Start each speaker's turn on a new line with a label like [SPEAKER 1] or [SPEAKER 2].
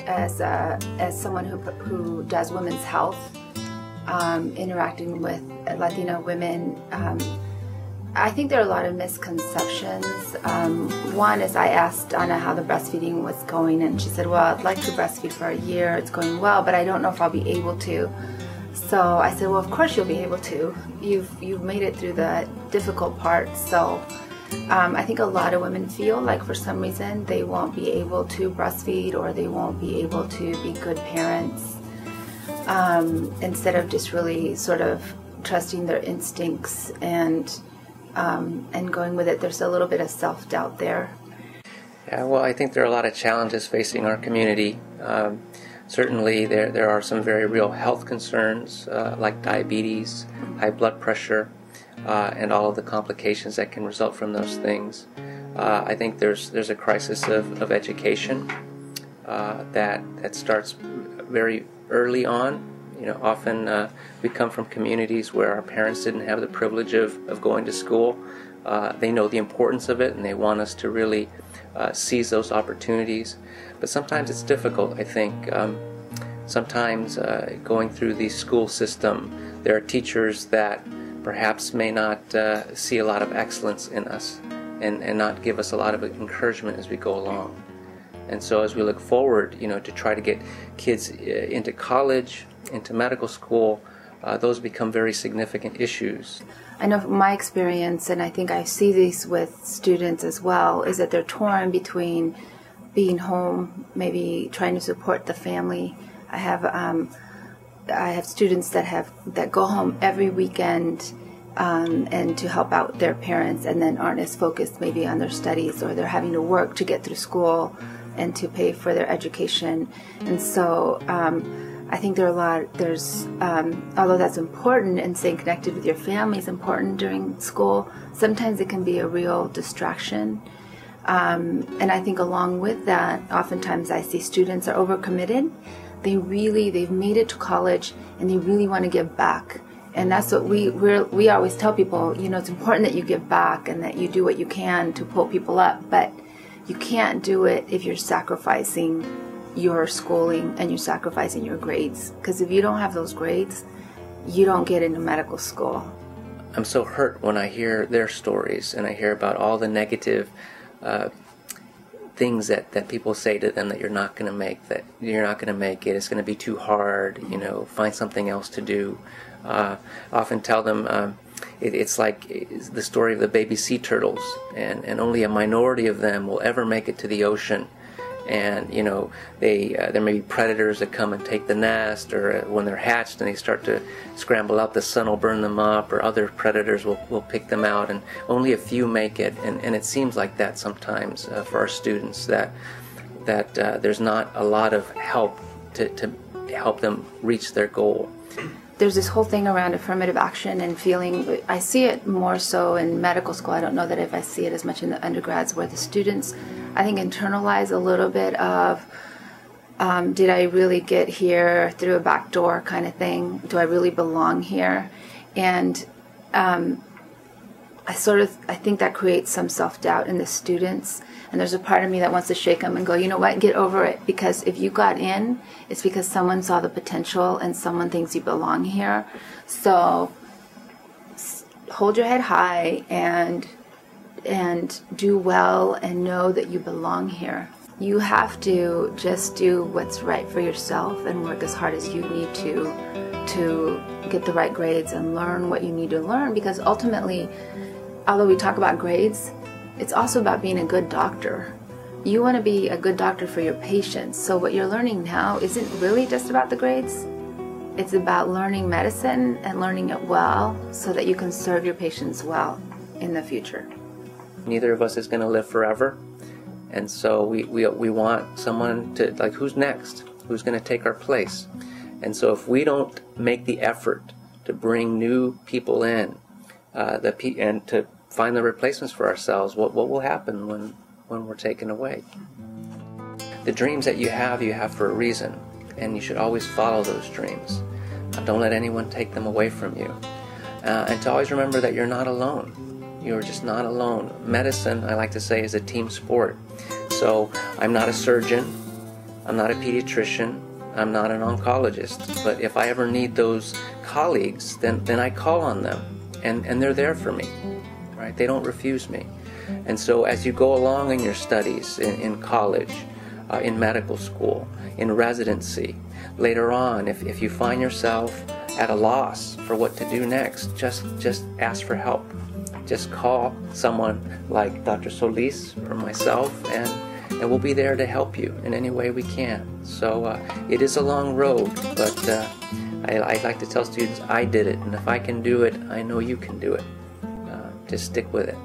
[SPEAKER 1] as someone who does women's health, interacting with Latino women, I think there are a lot of misconceptions. One is I asked Anna how the breastfeeding was going, and she said, well, I'd like to breastfeed for a year. It's going well, but I don't know if I'll be able to. So I said, well, of course you'll be able to. You've made it through the difficult part. So I think a lot of women feel like for some reason they won't be able to breastfeed, or they won't be able to be good parents, instead of just really sort of trusting their instincts and going with it. There's a little bit of self-doubt there.
[SPEAKER 2] Yeah, well, I think there are a lot of challenges facing our community. Certainly there are some very real health concerns like diabetes, high blood pressure, and all of the complications that can result from those things. I think there's a crisis of education that starts very early on. You know, often we come from communities where our parents didn't have the privilege of going to school. They know the importance of it, and they want us to really seize those opportunities. But sometimes it's difficult, I think. Sometimes going through the school system, there are teachers that perhaps may not see a lot of excellence in us and not give us a lot of encouragement as we go along. And so as we look forward, you know, to try to get kids into college, into medical school, those become very significant issues.
[SPEAKER 1] I know from my experience, and I think I see these with students as well, is that they're torn between being home, maybe trying to support the family. I have students that go home every weekend and to help out their parents, and then aren't as focused maybe on their studies, or they're having to work to get through school and to pay for their education. And so I think there's although that's important, and staying connected with your family is important during school, sometimes it can be a real distraction. And I think along with that, oftentimes I see students are overcommitted. They've made it to college, and they really want to give back. And that's what we always tell people, you know, it's important that you give back and that you do what you can to pull people up, but you can't do it if you're sacrificing your schooling and you're sacrificing your grades. Because if you don't have those grades, you don't get into medical school.
[SPEAKER 2] I'm so hurt when I hear their stories, and I hear about all the negative things that people say to them, that you're not going to make it, it's going to be too hard, you know, find something else to do. Often tell them it's like the story of the baby sea turtles, and only a minority of them will ever make it to the ocean. And you know, there may be predators that come and take the nest, or when they're hatched and they start to scramble out, the sun will burn them up, or other predators will pick them out, and only a few make it. And it seems like that sometimes for our students, that there's not a lot of help to help them reach their goal.
[SPEAKER 1] There's this whole thing around affirmative action and feeling. I see it more so in medical school. I don't know that if I see it as much in the undergrads, where the students, I think, internalize a little bit of, did I really get here through a back door kind of thing? Do I really belong here? And I think that creates some self-doubt in the students. And there's a part of me that wants to shake them and go, you know what, get over it. Because if you got in, it's because someone saw the potential and someone thinks you belong here. So hold your head high and do well, and know that you belong here. You have to just do what's right for yourself and work as hard as you need to get the right grades and learn what you need to learn. Because ultimately, although we talk about grades, it's also about being a good doctor. You want to be a good doctor for your patients. So what you're learning now isn't really just about the grades. It's about learning medicine and learning it well, so that you can serve your patients well in the future.
[SPEAKER 2] Neither of us is going to live forever, and so we want someone to, like, who's next? Who's going to take our place? And so if we don't make the effort to bring new people in, and to find the replacements for ourselves, what will happen when we're taken away? The dreams that you have for a reason, and you should always follow those dreams. Don't let anyone take them away from you. And to always remember that you're not alone. You're just not alone. Medicine, I like to say, is a team sport. So I'm not a surgeon. I'm not a pediatrician. I'm not an oncologist. But if I ever need those colleagues, then I call on them, and they're there for me, right? They don't refuse me. And so as you go along in your studies, in college, in medical school, in residency, later on, if you find yourself at a loss for what to do next, just ask for help. Just call someone like Dr. Solis or myself, and we'll be there to help you in any way we can. So it is a long road, but I like to tell students I did it, and if I can do it, I know you can do it. Just stick with it.